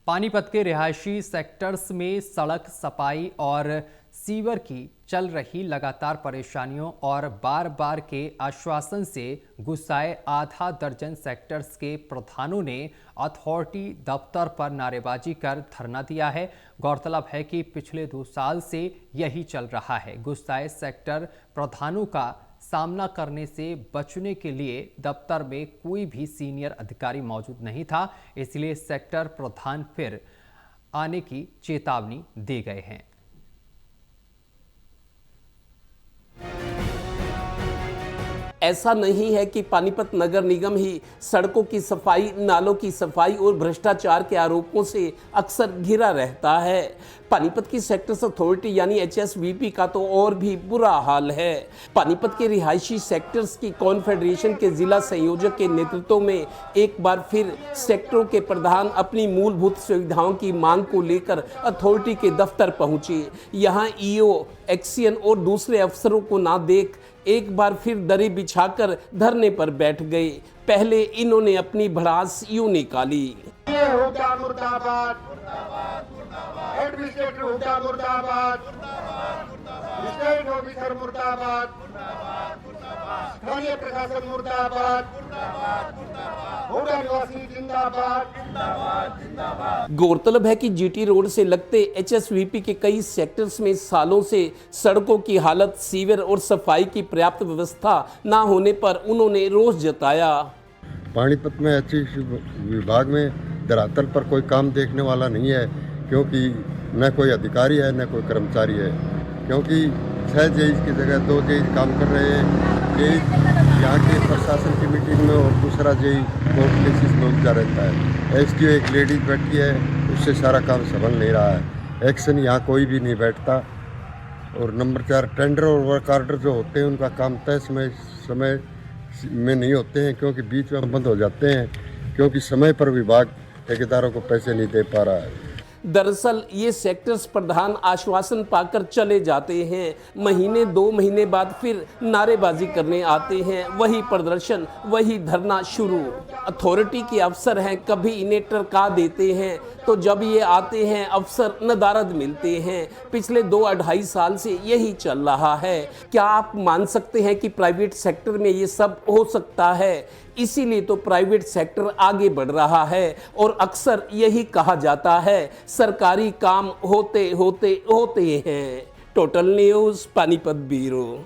पानीपत के रिहायशी सेक्टर्स में सड़क सफाई और सीवर की चल रही लगातार परेशानियों और बार बार के आश्वासन से गुस्साए आधा दर्जन सेक्टर्स के प्रधानों ने अथॉरिटी दफ्तर पर नारेबाजी कर धरना दिया है। गौरतलब है कि पिछले 2 साल से यही चल रहा है। गुस्साए सेक्टर प्रधानों का सामना करने से बचने के लिए दफ्तर में कोई भी सीनियर अधिकारी मौजूद नहीं था, इसलिए सेक्टर प्रधान फिर आने की चेतावनी दे गए हैं। ऐसा नहीं है कि पानीपत नगर निगम ही सड़कों की सफाई, नालों की सफाई और भ्रष्टाचार के आरोपों से अक्सर घिरा रहता है। पानीपत की सेक्टर्स अथॉरिटी यानी HSVP का तो और भी बुरा हाल है। पानीपत के रिहायशी सेक्टर्स की कॉन्फेडरेशन के जिला संयोजक के नेतृत्व में एक बार फिर सेक्टरों के प्रधान अपनी मूलभूत सुविधाओं की मांग को लेकर अथॉरिटी के दफ्तर पहुंचे। यहां EO, एक्सियन और दूसरे अफसरों को ना देख एक बार फिर दरी बिछाकर धरने पर बैठ गए। पहले इन्होंने अपनी भड़ास यूं निकाली। ये हुड्डा मुर्दाबाद, एडमिनिस्ट्रेटर हुड्डा मुर्दाबाद, स्टेट ऑफिसर मुर्दाबाद, स्थानीय प्रशासन मुर्दाबाद, हुड्डा निवासी जिंदाबाद। गौरतलब है कि GT रोड से लगते HSVP के कई सेक्टर्स में सालों से सड़कों की हालत, सीवर और सफाई की पर्याप्त व्यवस्था न होने पर उन्होंने रोष जताया। पानीपत में अच्छी विभाग में धरातल पर कोई काम देखने वाला नहीं है, क्योंकि न कोई अधिकारी है न कोई कर्मचारी है। क्योंकि 6 जेईज की जगह 2 जेईज काम कर रहे हैं। जेईज यहाँ के प्रशासन की मीटिंग में और दूसरा जेई कोर्ट केसेस में उलझा रहता है। SDO एक लेडीज बैठी है, उससे सारा काम संभल नहीं रहा है। एक्शन यहाँ कोई भी नहीं बैठता। और नंबर 4 टेंडर और वर्क ऑर्डर जो होते हैं उनका काम तय समय में नहीं होते हैं, क्योंकि बीच में बंद हो जाते हैं, क्योंकि समय पर विभाग ठेकेदारों को पैसे नहीं दे पा रहा है। दरअसल ये सेक्टर्स प्रधान आश्वासन पाकर चले जाते हैं, महीने 2 महीने बाद फिर नारेबाजी करने आते हैं। वही प्रदर्शन, वही धरना शुरू। अथॉरिटी के अफसर हैं, कभी इन्हें टरका देते हैं तो जब ये आते हैं अफसर नदारद मिलते हैं। पिछले 2-2.5 साल से यही चल रहा है। क्या आप मान सकते हैं कि प्राइवेट सेक्टर में ये सब हो सकता है? इसीलिए तो प्राइवेट सेक्टर आगे बढ़ रहा है और अक्सर यही कहा जाता है, सरकारी काम होते होते हैं। Total news, Panipat bureau.